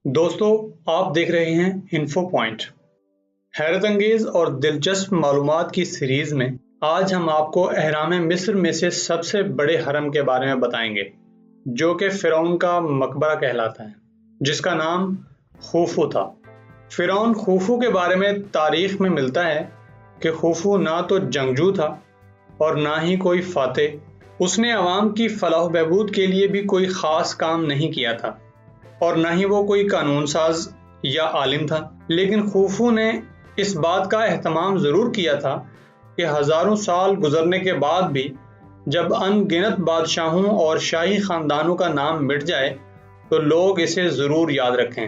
دوستو آپ دیکھ رہے ہیں انفو پوائنٹ، حیرت انگیز اور دلچسپ معلومات کی سیریز میں آج ہم آپ کو اہرام مصر میں سے سب سے بڑے حرم کے بارے میں بتائیں گے جو کہ فرعون کا مقبرہ کہلاتا ہے، جس کا نام خوفو تھا۔ فرعون خوفو کے بارے میں تاریخ میں ملتا ہے کہ خوفو نہ تو جنگجو تھا اور نہ ہی کوئی فاتح۔ اس نے عوام کی فلاح و بہبود کے لیے بھی کوئی خاص کام نہیں کیا تھا اور نہ ہی وہ کوئی قانون ساز یا عالم تھا، لیکن خوفو نے اس بات کا اہتمام ضرور کیا تھا کہ ہزاروں سال گزرنے کے بعد بھی جب ان گنت بادشاہوں اور شاہی خاندانوں کا نام مٹ جائے تو لوگ اسے ضرور یاد رکھیں۔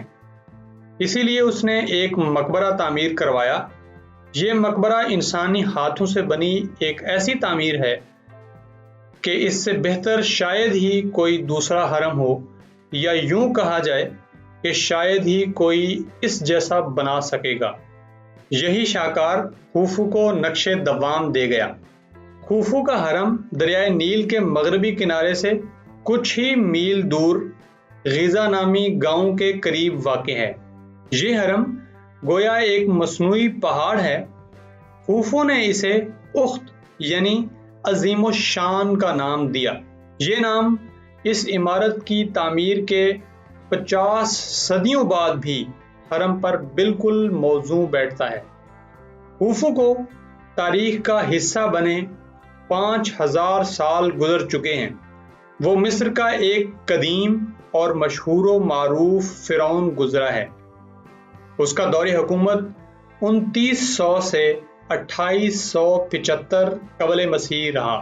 اسی لیے اس نے ایک مقبرہ تعمیر کروایا۔ یہ مقبرہ انسانی ہاتھوں سے بنی ایک ایسی تعمیر ہے کہ اس سے بہتر شاید ہی کوئی دوسرا حرم ہو، یا یوں کہا جائے کہ شاید ہی کوئی اس جیسا بنا سکے گا۔ یہی شاہکار خوفو کو نقش دوام دے گیا۔ خوفو کا حرم دریائے نیل کے مغربی کنارے سے کچھ ہی میل دور غیزہ نامی گاؤں کے قریب واقع ہے۔ یہ حرم گویا ایک مصنوعی پہاڑ ہے۔ خوفو نے اسے اخت یعنی عظیم الشان کا نام دیا۔ یہ نام اس عمارت کی تعمیر کے 50 صدیوں بعد بھی حرم پر بالکل موزوں بیٹھتا ہے۔ خوفو کو تاریخ کا حصہ بنے 5000 سال گزر چکے ہیں۔ وہ مصر کا ایک قدیم اور مشہور و معروف فرعون گزرا ہے۔ اس کا دور حکومت 2900 سے 2875 قبل مسیح رہا۔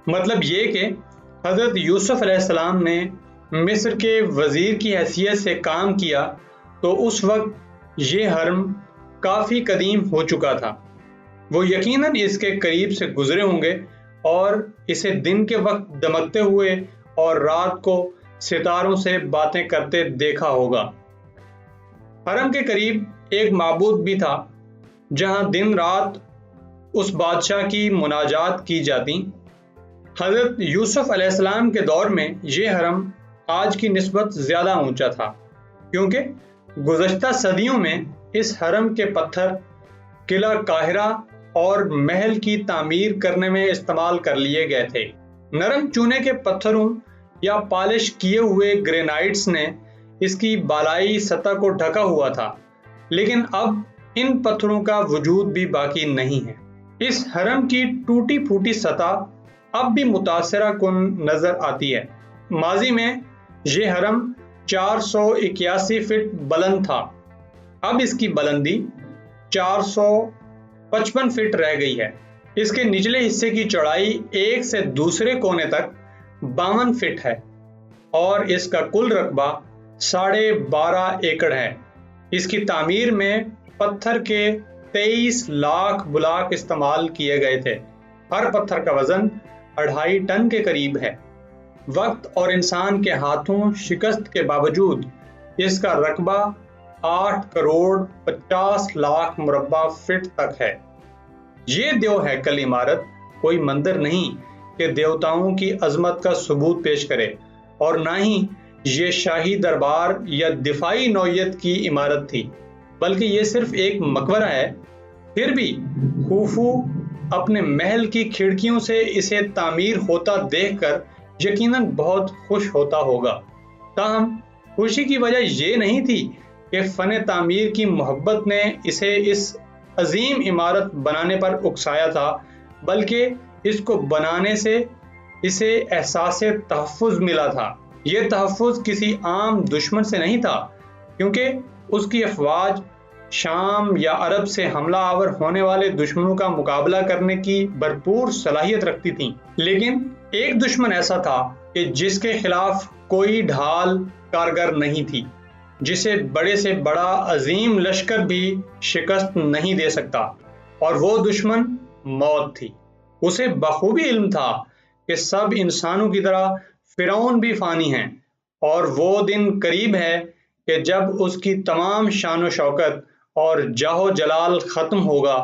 مطلب یہ کہ حضرت یوسف علیہ السلام نے مصر کے وزیر کی حیثیت سے کام کیا تو اس وقت یہ حرم کافی قدیم ہو چکا تھا۔ وہ یقیناً اس کے قریب سے گزرے ہوں گے اور اسے دن کے وقت دمکتے ہوئے اور رات کو ستاروں سے باتیں کرتے دیکھا ہوگا۔ حرم کے قریب ایک معبود بھی تھا جہاں دن رات اس بادشاہ کی مناجات کی جاتی۔ حضرت یوسف علیہ السلام کے دور میں یہ حرم آج کی نسبت زیادہ اونچا تھا، کیونکہ گزشتہ صدیوں میں اس حرم کے پتھر قلعہ قاہرہ اور محل کی تعمیر کرنے میں استعمال کر لیے گئے تھے۔ نرم چونے کے پتھروں یا پالش کیے ہوئے گرینائٹس نے اس کی بالائی سطح کو ڈھکا ہوا تھا، لیکن اب ان پتھروں کا وجود بھی باقی نہیں ہے۔ اس حرم کی ٹوٹی پھوٹی سطح اب بھی متاثرہ کن نظر آتی ہے۔ ماضی میں یہ حرم 481 فٹ بلند تھا، اب اس کی بلندی 455 فٹ رہ گئی ہے۔ اس کے نچلے حصے کی چوڑائی ایک سے دوسرے کونے تک 52 فٹ ہے اور اس کا کل رقبہ 12.5 ایکڑ ہے۔ اس کی تعمیر میں پتھر کے 23 لاکھ بلاک استعمال کیے گئے تھے۔ ہر پتھر کا وزن 2.5 ٹن کے قریب ہے۔ وقت اور انسان کے ہاتھوں شکست کے باوجود اس کا رقبہ 8 کروڑ 50 لاکھ مربع فٹ تک ہے۔ یہ دیو ہیکل عمارت کوئی مندر نہیں کہ دیوتاؤں کی عظمت کا ثبوت پیش کرے، اور نہ ہی یہ شاہی دربار یا دفاعی نوعیت کی عمارت تھی، بلکہ یہ صرف ایک مقبرہ ہے۔ پھر بھی خوفو اپنے محل کی کھڑکیوں سے اسے تعمیر ہوتا دیکھ کر یقیناً بہت خوش ہوتا ہوگا۔ تاہم خوشی کی وجہ یہ نہیں تھی کہ فن تعمیر کی محبت نے اسے اس عظیم عمارت بنانے پر اکسایا تھا، بلکہ اس کو بنانے سے اسے احساس تحفظ ملا تھا۔ یہ تحفظ کسی عام دشمن سے نہیں تھا، کیونکہ اس کی افواج شام یا عرب سے حملہ آور ہونے والے دشمنوں کا مقابلہ کرنے کی بھرپور صلاحیت رکھتی تھیں، لیکن ایک دشمن ایسا تھا کہ جس کے خلاف کوئی ڈھال کارگر نہیں تھی، جسے بڑے سے بڑا عظیم لشکر بھی شکست نہیں دے سکتا، اور وہ دشمن موت تھی۔ اسے بخوبی علم تھا کہ سب انسانوں کی طرح فرعون بھی فانی ہیں، اور وہ دن قریب ہے کہ جب اس کی تمام شان و شوکت اور جاہ و جلال ختم ہوگا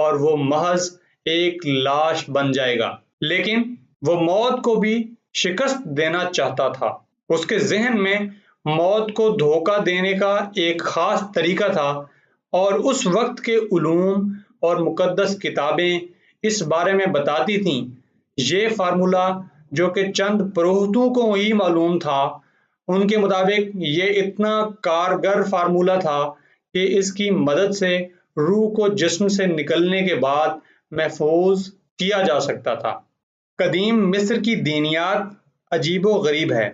اور وہ محض ایک لاش بن جائے گا۔ لیکن وہ موت کو بھی شکست دینا چاہتا تھا۔ اس کے ذہن میں موت کو دھوکہ دینے کا ایک خاص طریقہ تھا، اور اس وقت کے علوم اور مقدس کتابیں اس بارے میں بتاتی تھیں۔ یہ فارمولہ، جو کہ چند پروہتوں کو ہی معلوم تھا، ان کے مطابق یہ اتنا کارگر فارمولہ تھا کہ اس کی مدد سے روح کو جسم سے نکلنے کے بعد محفوظ کیا جا سکتا تھا۔ قدیم مصر کی دینیات عجیب و غریب ہے،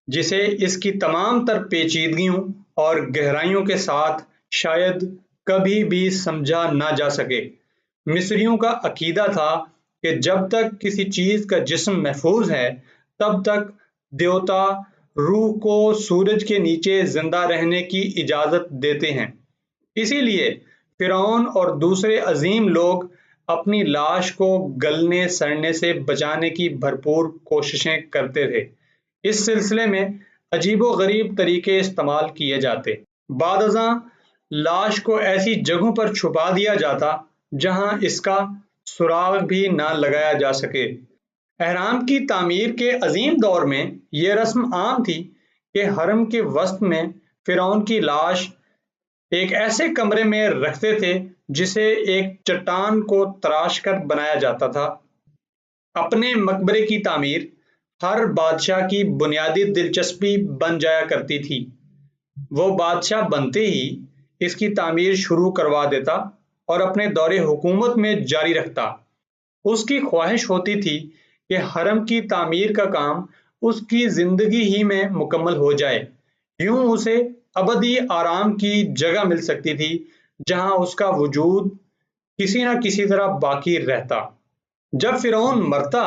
جسے اس کی تمام تر پیچیدگیوں اور گہرائیوں کے ساتھ شاید کبھی بھی سمجھا نہ جا سکے۔ مصریوں کا عقیدہ تھا کہ جب تک کسی چیز کا جسم محفوظ ہے، تب تک دیوتا روح کو سورج کے نیچے زندہ رہنے کی اجازت دیتے ہیں۔ اسی لیے فرعون اور دوسرے عظیم لوگ اپنی لاش کو گلنے سڑنے سے بچانے کی بھرپور کوششیں کرتے تھے۔ اس سلسلے میں عجیب و غریب طریقے استعمال کیے جاتے۔ بعد ازاں لاش کو ایسی جگہوں پر چھپا دیا جاتا جہاں اس کا سراغ بھی نہ لگایا جا سکے۔ اہرام کی تعمیر کے عظیم دور میں یہ رسم عام تھی کہ حرم کے وسط میں فرعون کی لاش ایک ایسے کمرے میں رکھتے تھے جسے ایک چٹان کو تراش کر بنایا جاتا تھا۔ اپنے مقبرے کی تعمیر ہر بادشاہ کی بنیادی دلچسپی بن جایا کرتی تھی۔ وہ بادشاہ بنتے ہی اس کی تعمیر شروع کروا دیتا اور اپنے دور حکومت میں جاری رکھتا۔ اس کی خواہش ہوتی تھی کہ حرم کی تعمیر کا کام اس کی زندگی ہی میں مکمل ہو جائے، یوں اسے ابدی آرام کی جگہ مل سکتی تھی جہاں اس کا وجود کسی نہ کسی طرح باقی رہتا۔ جب فرعون مرتا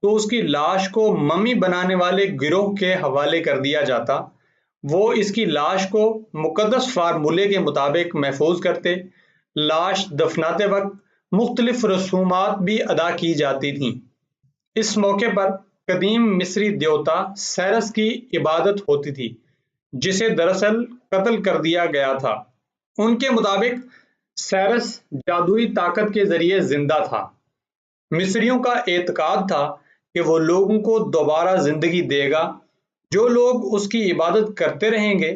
تو اس کی لاش کو ممی بنانے والے گروہ کے حوالے کر دیا جاتا۔ وہ اس کی لاش کو مقدس فارمولے کے مطابق محفوظ کرتے۔ لاش دفناتے وقت مختلف رسومات بھی ادا کی جاتی تھیں۔ اس موقع پر قدیم مصری دیوتا سیرس کی عبادت ہوتی تھی، جسے دراصل قتل کر دیا گیا تھا۔ ان کے مطابق سیرس جادوئی طاقت کے ذریعے زندہ تھا۔ مصریوں کا اعتقاد تھا کہ وہ لوگوں کو دوبارہ زندگی دے گا۔ جو لوگ اس کی عبادت کرتے رہیں گے،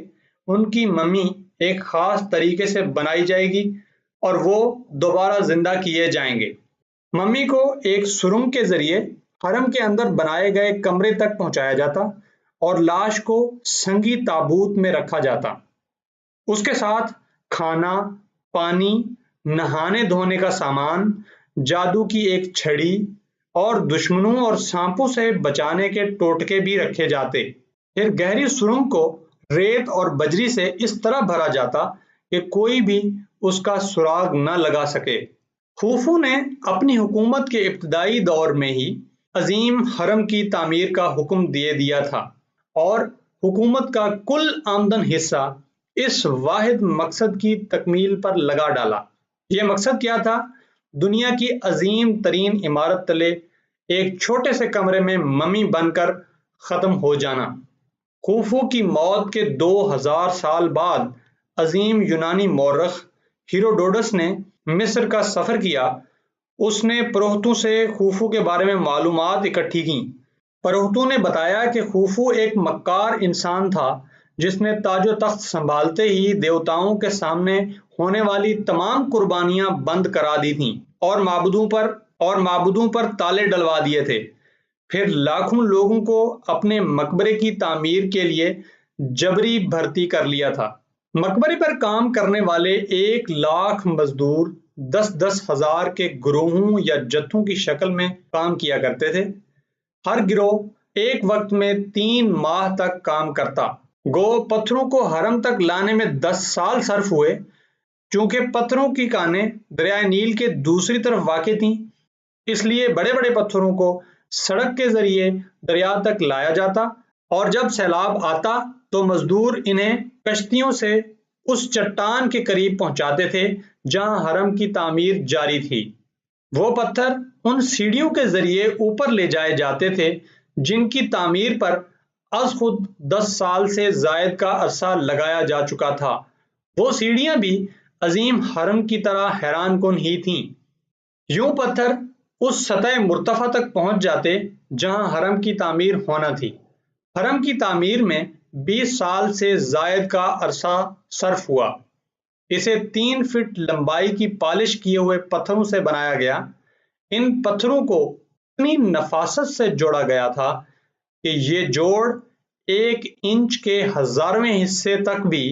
ان کی ممی ایک خاص طریقے سے بنائی جائے گی اور وہ دوبارہ زندہ کیے جائیں گے۔ ممی کو ایک سرنگ کے ذریعے حرم کے اندر بنائے گئے کمرے تک پہنچایا جاتا اور لاش کو سنگی تابوت میں رکھا جاتا۔ اس کے ساتھ کھانا، پانی، نہانے دھونے کا سامان، جادو کی ایک چھڑی اور دشمنوں اور سانپوں سے بچانے کے ٹوٹکے بھی رکھے جاتے۔ پھر گہری سرنگ کو ریت اور بجری سے اس طرح بھرا جاتا کہ کوئی بھی اس کا سراغ نہ لگا سکے۔ خوفو نے اپنی حکومت کے ابتدائی دور میں ہی عظیم حرم کی تعمیر کا حکم دے دیا تھا، اور حکومت کا کل آمدن حصہ اس واحد مقصد کی تکمیل پر لگا ڈالا۔ یہ مقصد کیا تھا؟ دنیا کی عظیم ترین عمارت تلے ایک چھوٹے سے کمرے میں ممی بن کر ختم ہو جانا۔ خوفو کی موت کے 2000 سال بعد عظیم یونانی مورخ ہیروڈوٹس نے مصر کا سفر کیا۔ اس نے پروہتوں سے خوفو کے بارے میں معلومات اکٹھی کیں۔ پروہتوں نے بتایا کہ خوفو ایک مکار انسان تھا جس نے تاج و تخت سنبھالتے ہی دیوتاؤں کے سامنے ہونے والی تمام قربانیاں بند کرا دی تھیں اور معبودوں پر تالے ڈلوا دیے تھے۔ پھر لاکھوں لوگوں کو اپنے مقبرے کی تعمیر کے لیے جبری بھرتی کر لیا تھا۔ مقبرے پر کام کرنے والے 1,00,000 مزدور 10,000 ہزار کے گروہوں یا جتھوں کی شکل میں کام کیا کرتے تھے۔ ہر گروہ ایک وقت میں 3 ماہ تک کام کرتا۔ گو پتھروں کو حرم تک لانے میں 10 سال صرف ہوئے۔ چونکہ پتھروں کی کانیں دریائے نیل کے دوسری طرف واقع تھیں، اس لیے بڑے بڑے پتھروں کو سڑک کے ذریعے دریا تک لایا جاتا، اور جب سیلاب آتا تو مزدور انہیں کشتیوں سے اس چٹان کے قریب پہنچاتے تھے جہاں حرم کی تعمیر جاری تھی۔ وہ پتھر ان سیڑھیوں کے ذریعے اوپر لے جائے جاتے تھے جن کی تعمیر پر از خود 10 سال سے زائد کا عرصہ لگایا جا چکا تھا۔ وہ سیڑھیاں بھی عظیم حرم کی طرح حیران کن ہی تھیں۔ یوں پتھر اس سطح مرتفع تک پہنچ جاتے جہاں حرم کی تعمیر ہونا تھی۔ حرم کی تعمیر میں 20 سال سے زائد کا عرصہ صرف ہوا۔ اسے 3 فٹ لمبائی کی پالش کیے ہوئے پتھروں سے بنایا گیا۔ ان پتھروں کو اتنی نفاست سے جوڑا گیا تھا کہ یہ جوڑ 1 انچ کے 1000ویں حصے تک بھی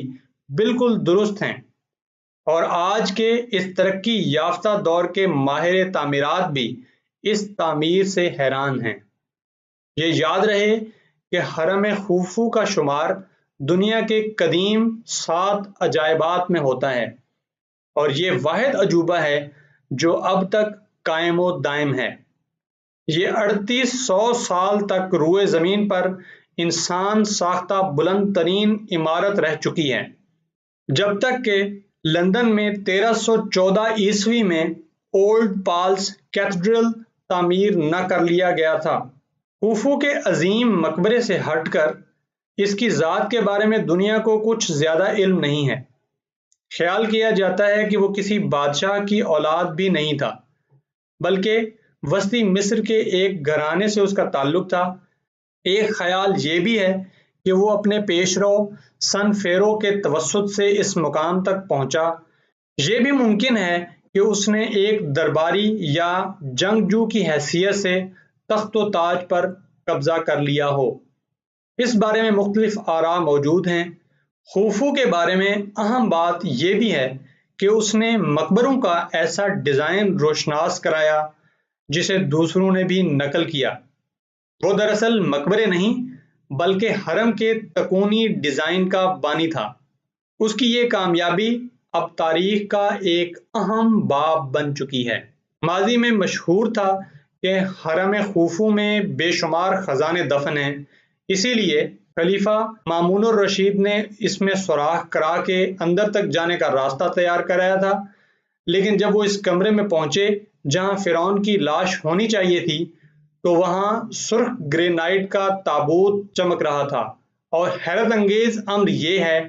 بالکل درست ہیں، اور آج کے اس ترقی یافتہ دور کے ماہر تعمیرات بھی اس تعمیر سے حیران ہیں۔ یہ یاد رہے کہ حرم خوفو کا شمار دنیا کے قدیم 7 عجائبات میں ہوتا ہے، اور یہ واحد عجوبہ ہے جو اب تک قائم و دائم ہے۔ یہ 3800 سال تک روئے زمین پر انسان ساختہ بلند ترین عمارت رہ چکی ہے، جب تک کہ لندن میں 1314 عیسوی میں اولڈ پالس کیتھیڈرل تعمیر نہ کر لیا گیا تھا۔ خوفو کے عظیم مقبرے سے ہٹ کر اس کی ذات کے بارے میں دنیا کو کچھ زیادہ علم نہیں ہے۔ خیال کیا جاتا ہے کہ وہ کسی بادشاہ کی اولاد بھی نہیں تھا، بلکہ وسطی مصر کے ایک گھرانے سے اس کا تعلق تھا۔ ایک خیال یہ بھی ہے کہ وہ اپنے پیشرو سن فیرو کے توسط سے اس مقام تک پہنچا۔ یہ بھی ممکن ہے کہ اس نے ایک درباری یا جنگجو کی حیثیت سے تخت و تاج پر قبضہ کر لیا ہو۔ اس بارے میں مختلف آراء موجود ہیں۔ خوفو کے بارے میں اہم بات یہ بھی ہے کہ اس نے مقبروں کا ایسا ڈیزائن روشناس کرایا جسے دوسروں نے بھی نقل کیا۔ وہ دراصل مقبرے نہیں بلکہ حرم کے تکونی ڈیزائن کا بانی تھا۔ اس کی یہ کامیابی اب تاریخ کا ایک اہم باب بن چکی ہے۔ ماضی میں مشہور تھا کہ حرم خوفو میں بے شمار خزانے دفن ہیں، اسی لیے خلیفہ مامون الرشید نے اس میں سوراخ کرا کے اندر تک جانے کا راستہ تیار کرایا تھا۔ لیکن جب وہ اس کمرے میں پہنچے جہاں فرعون کی لاش ہونی چاہیے تھی، تو وہاں سرخ گرینائٹ کا تابوت چمک رہا تھا، اور حیرت انگیز امر یہ ہے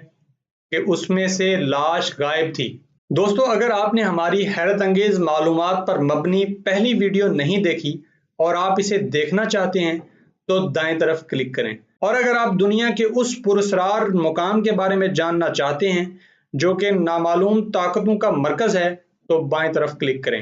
کہ اس میں سے لاش غائب تھی۔ دوستو، اگر آپ نے ہماری حیرت انگیز معلومات پر مبنی پہلی ویڈیو نہیں دیکھی اور آپ اسے دیکھنا چاہتے ہیں تو دائیں طرف کلک کریں، اور اگر آپ دنیا کے اس پراسرار مقام کے بارے میں جاننا چاہتے ہیں جو کہ نامعلوم طاقتوں کا مرکز ہے تو بائیں طرف کلک کریں۔